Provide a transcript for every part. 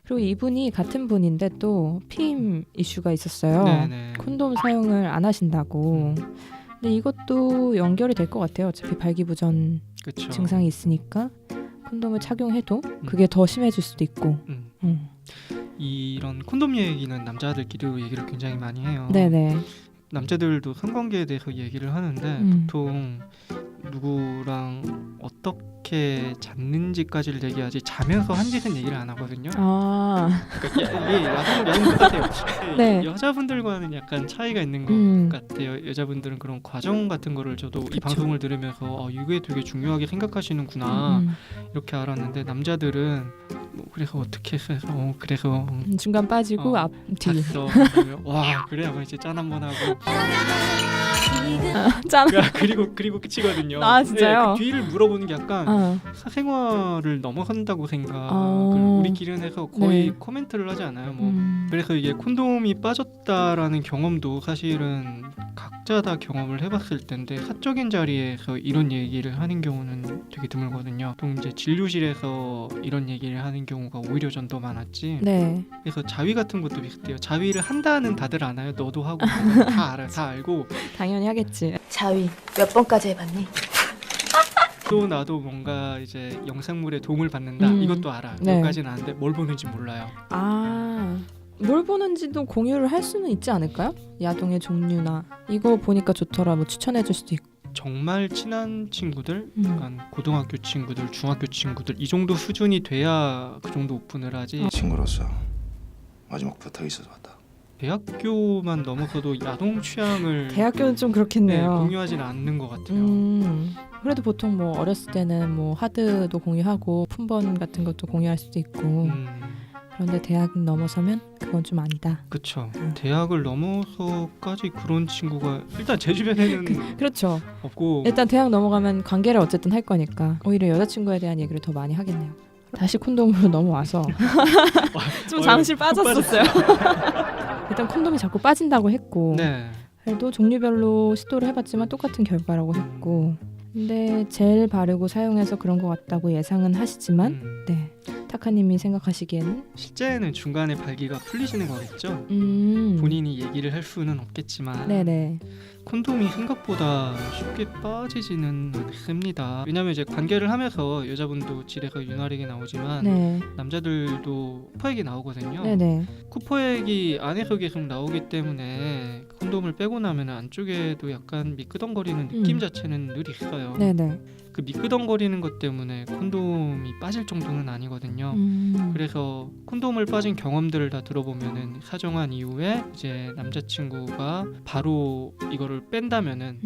그리고 이분이 같은 분인데 또 피임 이슈가 있었어요. 네네. 콘돔 사용을 안 하신다고. 근데 이것도 연결이 될 것 같아요. 어차피 발기부전 그쵸. 증상이 있으니까 콘돔을 착용해도 그게 더 심해질 수도 있고. 이런 콘돔 얘기는 남자들끼리도 얘기를 굉장히 많이 해요. 네네. 남자들도 성관계에 대해서 얘기를 하는데 보통 누구랑 어떻게 잤는지까지를 얘기하지 자면서 한 짓은 얘기를 안 하거든요. 아, 그러니까 이게 야동 같아요. 네. 여자분들과는 약간 차이가 있는 것 같아요. 여자분들은 그런 과정 같은 거를 저도 이 그쵸. 방송을 들으면서 이게 되게 중요하게 생각하시는구나 이렇게 알았는데 남자들은 뭐 그래서 어떻게 해서 그래서 중간 빠지고 앞 뒤. 잤어. 와 그래 하고 이제 짠 한번 하고 짠. 그리고 끝이거든요. 아, 진짜요? 네, 그 뒤를 물어보는 게 약간 사생활을 넘어선다고 생각을 우리끼리는 해서 거의 네. 코멘트를 하지 않아요. 뭐 그래서 이게 콘돔이 빠졌다라는 경험도 사실은 각자 다 경험을 해봤을 텐데 사적인 자리에서 이런 얘기를 하는 경우는 되게 드물거든요. 보통 이제 진료실에서 이런 얘기를 하는 경우가 오히려 전 더 많았지. 네. 그래서 자위 같은 것도 비슷해요. 자위를 한다는 다들 아나요? 너도 하고 다 알아요. 다 알고 당연히 하겠지. 자위 몇 번까지 해봤니? 또 나도 뭔가 이제 영상물에 도움을 받는다 이것도 알아. 네. 여기까지는 아는데 뭘 보는지 몰라요. 아, 뭘 보는지도 공유를 할 수는 있지 않을까요? 야동의 종류나 이거 보니까 좋더라 뭐 추천해줄 수도 있고. 정말 친한 친구들, 약간 고등학교 친구들, 중학교 친구들 이 정도 수준이 돼야 그 정도 오픈을 하지. 친구로서 마지막 부탁이 있어서 왔다. 대학교만 넘어서도 야동 취향을 대학교는 좀 네, 그렇겠네요. 공유하지는 않는 것 같아요. 그래도 보통 뭐 어렸을 때는 뭐 하드도 공유하고 푼번 같은 것도 공유할 수도 있고. 그런데 대학 넘어서면 그건 좀 아니다. 그쵸. 대학을 넘어서까지 그런 친구가 일단 제 주변에는 그렇죠. 없고 일단 대학 넘어가면 관계를 어쨌든 할 거니까 오히려 여자친구에 대한 얘기를 더 많이 하겠네요. 다시 콘돔으로 넘어와서 좀 잠시 빠졌었어요. 일단 콘돔이 자꾸 빠진다고 했고 네. 그래도 종류별로 시도를 해봤지만 똑같은 결과라고 했고 근데 젤 바르고 사용해서 그런 것 같다고 예상은 하시지만 네 타카님이 생각하시기에는 실제는 중간에 발기가 풀리시는 거겠죠. 본인이 얘기를 할 수는 없겠지만 네네. 콘돔이 생각보다 쉽게 빠지지는 않습니다. 왜냐하면 이제 관계를 하면서 여자분도 질에서 윤활액이 나오지만 네. 남자들도 쿠퍼액이 나오거든요. 네네. 쿠퍼액이 안에서 계속 나오기 때문에 콘돔을 빼고 나면 안쪽에도 약간 미끄덩거리는 느낌 자체는 늘 있어요. 네네. 그 미끄덩거리는 것 때문에 콘돔이 빠질 정도는 아니거든요. 그래서 콘돔을 빠진 경험들을 다 들어보면은 사정한 이후에 이제 남자친구가 바로 이거를 뺀다면은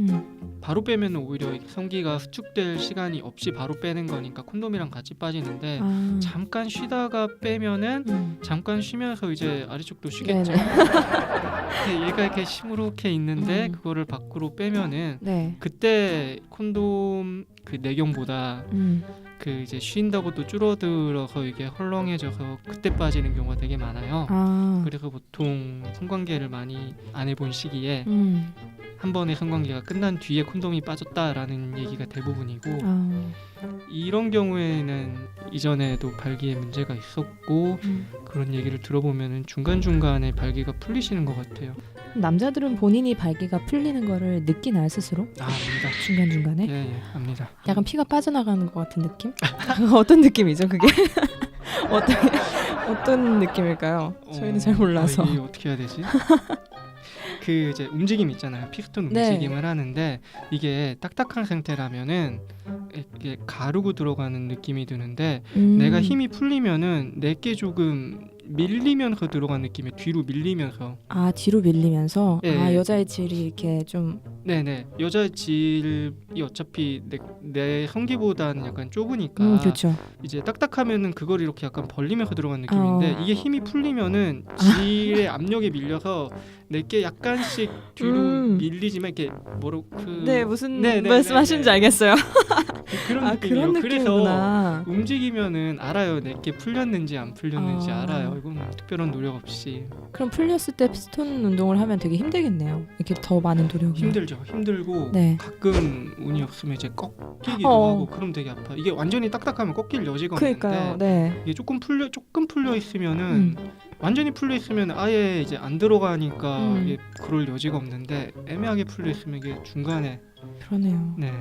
바로 빼면은 오히려 성기가 수축될 시간이 없이 바로 빼는 거니까 콘돔이랑 같이 빠지는데 잠깐 쉬다가 빼면은 잠깐 쉬면서 이제 아래쪽도 쉬겠죠. 얘가 이렇게 시무룩해 있는데 그거를 밖으로 빼면은 네. 그때 콘돔 그 내경보다 그 이제 쉰다고 또 줄어들어서 이게 헐렁해져서 그때 빠지는 경우가 되게 많아요. 그래서 보통 성관계를 많이 안 해본 시기에 한 번의 성관계가 끝난 뒤에 콘돔이 빠졌다라는 얘기가 대부분이고 이런 경우에는 이전에도 발기에 문제가 있었고 그런 얘기를 들어보면은 중간중간에 발기가 풀리시는 것 같아요. 남자들은 본인이 발기가 풀리는 거를 느끼나요 스스로? 압니다. 중간중간에? 예, 압니다. 약간 피가 빠져나가는 것 같은 느낌? 어떤 느낌이죠 그게? 어떤 느낌일까요? 저희는 잘 몰라서. 이게 어떻게 해야 되지? 그 이제 움직임 있잖아요. 피스톤 네. 움직임을 하는데 이게 딱딱한 상태라면은 이게 가르고 들어가는 느낌이 드는데 내가 힘이 풀리면은 내게 조금 밀리면서 들어간 느낌이 뒤로 밀리면서 뒤로 밀리면서 네. 여자의 질이 이렇게 좀 네네 여자의 질이 어차피 내 성기보다는 약간 좁으니까 그렇죠. 이제 딱딱하면은 그걸 이렇게 약간 벌리면서 들어간 느낌인데 이게 힘이 풀리면은 질의 압력에 밀려서 내게 약간씩 뒤로 밀리지만 이렇게 네 무슨 네네네네. 말씀하시는지 알겠어요. 그런 아 느낌이에요. 그런 그래서 느낌이구나. 움직이면은 알아요. 내게 풀렸는지 안 풀렸는지 아. 알아요. 이건 특별한 노력 없이. 그럼 풀렸을 때 피스톤 운동을 하면 되게 힘들겠네요. 이렇게 더 많은 노력이. 힘들죠. 힘들고 네. 가끔 운이 없으면 이제 꺾이기도 어. 하고 그럼 되게 아파. 이게 완전히 딱딱하면 꺾일 여지가 없는데 그러니까요. 네. 이게 조금 풀려 있으면은 완전히 풀려 있으면 아예 이제 안 들어가니까 이게 그럴 여지가 없는데 애매하게 풀려 있으면 이게 중간에 그러네요. 네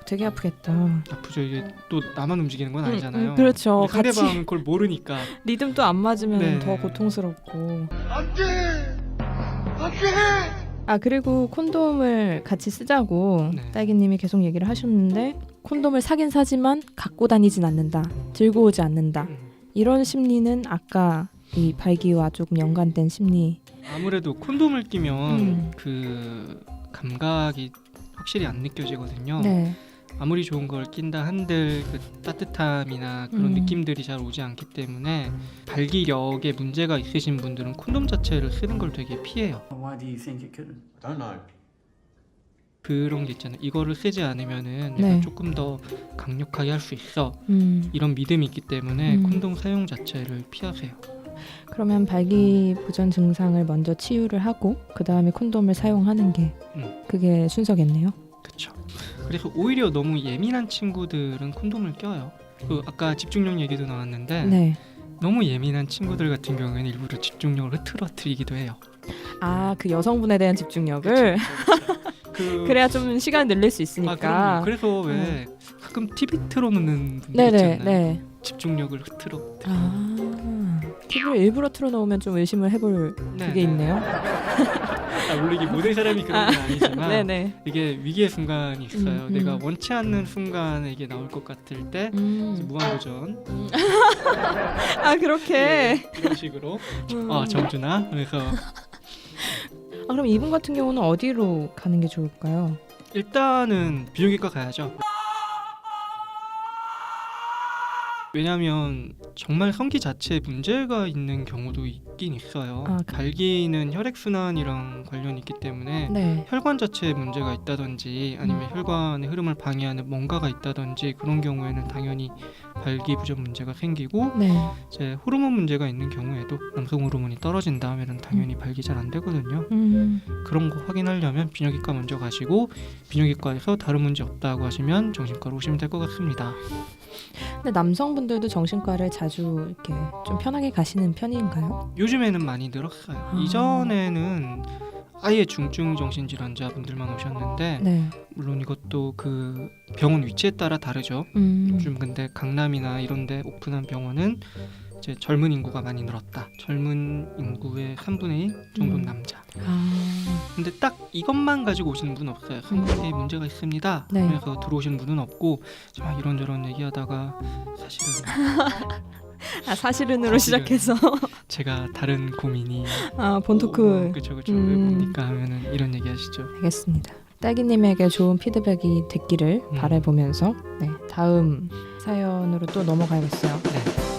되게 아프겠다. 아프죠. 이게 또 나만 움직이는 건 아니잖아요. 그렇죠. 근데 같이 상대방은 그걸 모르니까 리듬 또 안 맞으면 네. 더 고통스럽고. 아 그리고 콘돔을 같이 쓰자고 네. 딸기님이 계속 얘기를 하셨는데 콘돔을 사긴 사지만 갖고 다니진 않는다. 들고 오지 않는다. 이런 심리는 아까 이 발기와 조금 연관된 심리. 아무래도 콘돔을 끼면 음. 그 감각이 확실히 안 느껴지거든요. 네. 아무리 좋은 걸 낀다 한들 그 따뜻함이나 그런 음. 느낌들이 잘 오지 않기 때문에 발기력에 문제가 있으신 분들은 콘돔 자체를 쓰는 걸 되게 피해요. Why do you think it could? I don't know. 그런 게 있잖아요. 이거를 쓰지 않으면은 네. 내가 조금 더 강력하게 할 수 있어. 이런 믿음이 있기 때문에 콘돔 사용 자체를 피하세요. 그러면 발기부전 증상을 먼저 치유를 하고 그 다음에 콘돔을 사용하는 게 그게 순서겠네요. 그렇죠. 그래서 오히려 너무 예민한 친구들은 콘돔을 껴요. 그 아까 집중력 얘기도 나왔는데 네. 너무 예민한 친구들 같은 경우에는 일부러 집중력을 흐트러뜨리기도 해요. 아 그 여성분에 대한 집중력을 그 그래야 좀 시간 늘릴 수 아, 있으니까. 그럼요. 그래서 왜 가끔 TV 틀어놓는 분들 네네 있잖아요. 네. 집중력을 흐트러. 아 TV를 일부러 틀어놓으면 좀 의심을 해볼 그게 있네요. 아, 물론 이게 모든 사람이 그런 건 아니지만 네네. 이게 위기의 순간이 있어요. 음. 내가 원치 않는 순간에 이게 나올 것 같을 때 무한도전 아 그렇게. 이런 식으로 음. 정준아 그래서 아, 그럼 이분 같은 경우는 어디로 가는 게 좋을까요? 일단은 비뇨기과 가야죠. 왜냐하면 정말 성기 자체에 문제가 있는 경우도 있긴 있어요. 아, 발기는 혈액순환이랑 관련이 있기 때문에 네. 혈관 자체에 문제가 있다든지 아니면 혈관의 흐름을 방해하는 뭔가가 있다든지 그런 경우에는 당연히 발기부전 문제가 생기고 네. 이제 호르몬 문제가 있는 경우에도 남성 호르몬이 떨어진다 하면 당연히 발기 잘 안 되거든요. 그런 거 확인하려면 비뇨기과 먼저 가시고 비뇨기과에서 다른 문제 없다고 하시면 정신과로 오시면 될 것 같습니다. 근데 남성분들도 정신과를 자주 이렇게 좀 편하게 가시는 편인가요? 요즘에는 많이 늘었어요. 아. 이전에는 아예 중증 정신질환자분들만 오셨는데 네. 물론 이것도 그 병원 위치에 따라 다르죠. 요즘 근데 강남이나 이런 데 오픈한 병원은 이제 젊은 인구가 많이 늘었다. 젊은 인구의 3분의 1 정도는 남자. 근데 딱 이것만 가지고 오시는 분은 없어요. 성관계에 문제가 있습니다. 네. 그래서 들어오시는 분은 없고 막 이런저런 얘기하다가 사실은 아 사실은으로 시작해서 제가 다른 고민이 본토크. 그쵸 왜 뭡니까 하면은 이런 얘기 하시죠. 알겠습니다. 딸기님에게 좋은 피드백이 됐기를 바라보면서 네, 다음 사연으로 또 넘어가야겠어요. 네.